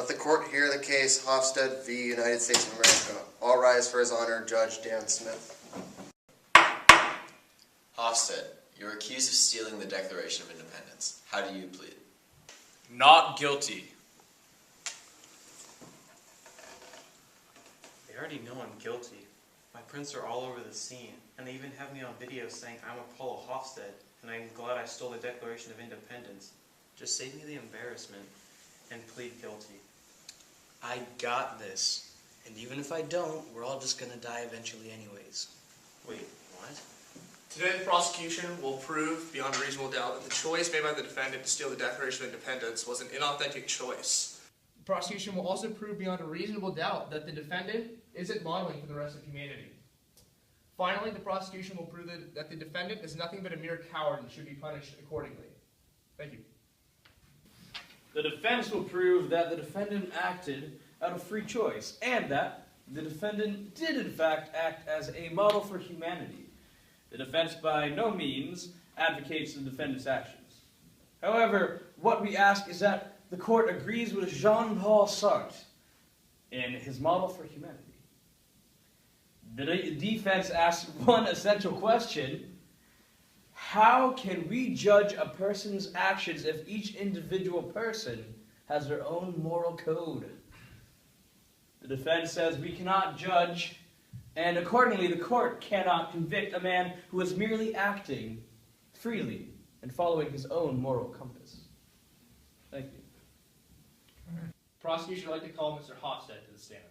Let the court hear the case Hofstad v. United States of America. All rise for His Honor, Judge Dan Smith. Hofstad, you're accused of stealing the Declaration of Independence. How do you plead? Not guilty. They already know I'm guilty. My prints are all over the scene, and they even have me on video saying I'm Apollo Hofstad, and I'm glad I stole the Declaration of Independence. Just save me the embarrassment and plead guilty. I got this. And even if I don't, we're all just gonna die eventually anyways. Wait, what? Today the prosecution will prove beyond a reasonable doubt that the choice made by the defendant to steal the Declaration of Independence was an inauthentic choice. The prosecution will also prove beyond a reasonable doubt that the defendant isn't modeling for the rest of humanity. Finally, the prosecution will prove that the defendant is nothing but a mere coward and should be punished accordingly. Thank you. The defense will prove that the defendant acted out of free choice, and that the defendant did in fact act as a model for humanity. The defense by no means advocates the defendant's actions. However, what we ask is that the court agrees with Jean-Paul Sartre in his model for humanity. The defense asks one essential question: how can we judge a person's actions if each individual person has their own moral code? The defense says we cannot judge, and accordingly the court cannot convict a man who is merely acting freely and following his own moral compass. Thank you. Prosecution would like to call Mr. Hofstad to the stand.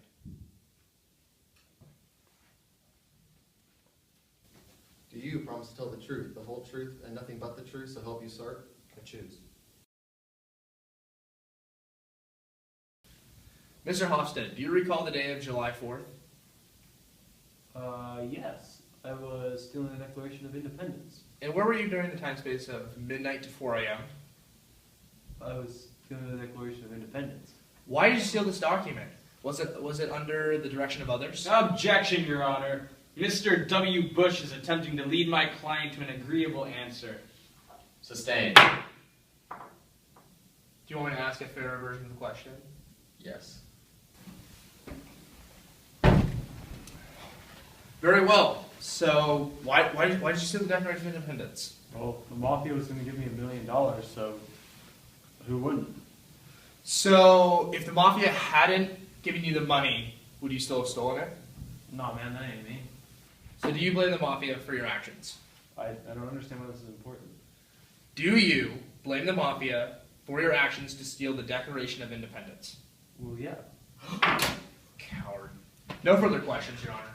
Do you promise to tell the truth, the whole truth, and nothing but the truth, so help you, Sartre? I choose. Mr. Hofstad, do you recall the day of July 4th? Yes. I was stealing the Declaration of Independence. And where were you during the time space of midnight to 4 a.m.? I was stealing the Declaration of Independence. Why did you steal this document? Was it under the direction of others? Objection, Your Honor. Mr. W. Bush is attempting to lead my client to an agreeable answer. Sustained. Do you want me to ask a fairer version of the question? Yes. Very well. So, why did you steal the Declaration of Independence? Well, the Mafia was going to give me $1 million, so who wouldn't? So, if the Mafia hadn't given you the money, would you still have stolen it? Nah, man, that ain't me. So do you blame the Mafia for your actions? I don't understand why this is important. Do you blame the Mafia for your actions to steal the Declaration of Independence? Well, yeah. Coward. No further questions, Your Honor.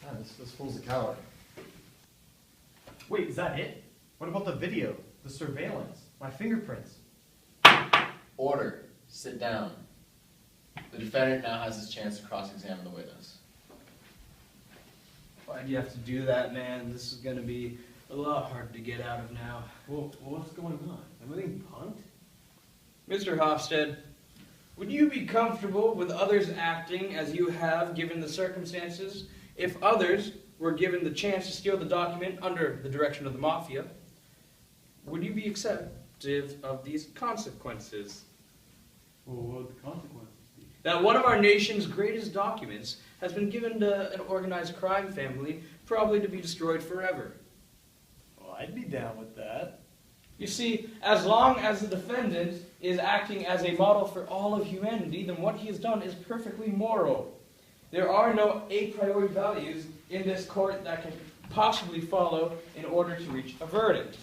Man, this fool's a coward. Wait, is that it? What about the video, the surveillance, my fingerprints? Order. Sit down. The defendant now has his chance to cross-examine the witness. Why'd you have to do that, man? This is going to be a lot hard to get out of now. Well, what's going on? Am I being punked? Mr. Hofstad, would you be comfortable with others acting as you have given the circumstances if others were given the chance to steal the document under the direction of the Mafia? Would you be acceptive of these consequences? Well, what would the consequences be? That one of our nation's greatest documents has been given to an organized crime family, probably to be destroyed forever. Well, I'd be down with that. You see, as long as the defendant is acting as a model for all of humanity, then what he has done is perfectly moral. There are no a priori values in this court that can possibly follow in order to reach a verdict.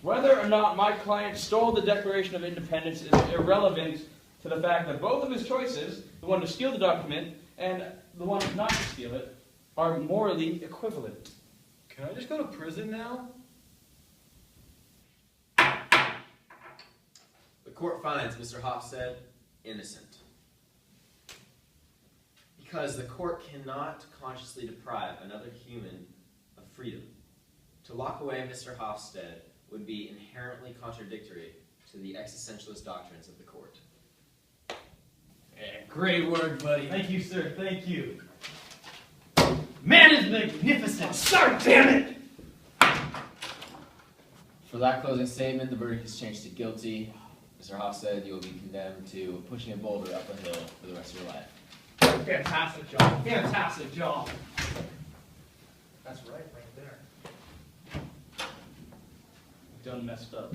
Whether or not my client stole the Declaration of Independence is irrelevant to the fact that both of his choices, the one to steal the document and the one not to steal it, are morally equivalent. Can I just go to prison now? The court finds Mr. Hofstad innocent. Because the court cannot consciously deprive another human of freedom. To lock away Mr. Hofstad would be inherently contradictory to the existentialist doctrines of the court. Yeah, great work, buddy. Thank you, sir. Thank you. Man is magnificent. Sorry, damn it! For that closing statement, the verdict is changed to guilty. Mr. Hofstad, you will be condemned to pushing a boulder up a hill for the rest of your life. Fantastic job. Fantastic job. That's right there. Done messed up.